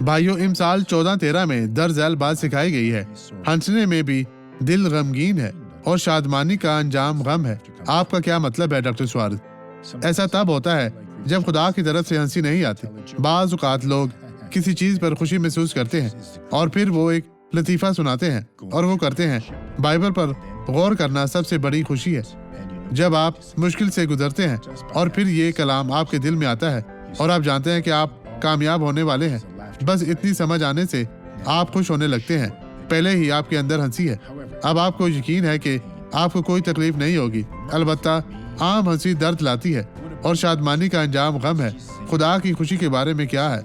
भाइयों, इमसाल 14:13 में दरअसल बात सिखाई गई है, हंसने में भी दिल गमगीन है और शादमानी का अंजाम गम है। आपका क्या मतलब है डॉक्टर सुआरज? ऐसा तब होता है जब खुदा की तरफ से हंसी नहीं आती। बाज़ औक़ात लोग किसी चीज़ पर खुशी महसूस करते हैं और फिर वो एक लतीफ़ा सुनाते हैं और वो करते हैं। बाइबल पर गौर करना सबसे बड़ी खुशी है। जब आप मुश्किल से गुजरते हैं और फिर ये कलाम आपके दिल में आता है और आप जानते हैं कि आप कामयाब होने वाले हैं, बस इतनी समझ आने से आप खुश होने लगते हैं। पहले ही आपके अंदर हंसी है। अब आपको यकीन है कि आपको कोई तकलीफ नहीं होगी। अलबत्ता आम हंसी दर्द लाती है और शादमानी का अंजाम गम है। खुदा की खुशी के बारे में क्या है?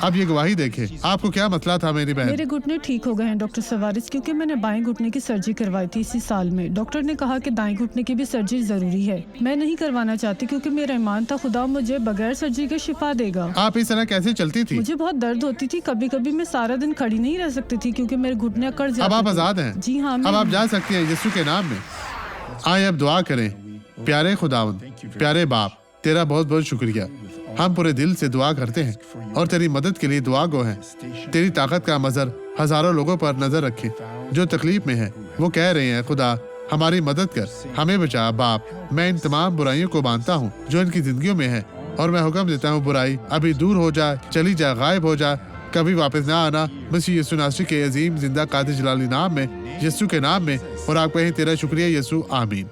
अब ये गवाही देखें। आपको क्या मसला था मेरी बहन? मेरे घुटने ठीक हो गए हैं डॉक्टर सवारिस, क्योंकि मैंने बाएं घुटने की सर्जरी करवाई थी इसी साल में। डॉक्टर ने कहा कि दाएं घुटने की भी सर्जरी जरूरी है। मैं नहीं करवाना चाहती क्योंकि मेरा ईमान था खुदा मुझे बगैर सर्जरी के शिफा देगा। आप इस तरह कैसे चलती थी? मुझे बहुत दर्द होती थी। कभी कभी मैं सारा दिन खड़ी नहीं रह सकती थी क्योंकि मेरे घुटने अकड़ जाते थे। अब आप आजाद हैं। जी हाँ, अब आप जा सकती हैं यीशु के नाम में। आए अब दुआ करें। प्यारे खुदावंद, प्यारे बाप, तेरा बहुत बहुत शुक्रिया। हम पूरे दिल से दुआ करते हैं और तेरी मदद के लिए दुआ गो हैं। तेरी ताकत का मजर हजारों लोगों पर नजर रखे जो तकलीफ में हैं। वो कह रहे हैं खुदा हमारी मदद कर, हमें बचा बाप। मैं इन तमाम बुराइयों को मानता हूँ जो इनकी जिंदगियों में है और मैं हुक्म देता हूँ बुराई अभी दूर हो जाए, चली जाए, गायब हो जाए, कभी वापस ना आना। मसीह यीशु नासरी के अजीम जिंदा कादिर जलाली नाम में, यीशु के नाम में। और आप कहें तेरा शुक्रिया यीशु, आमीन।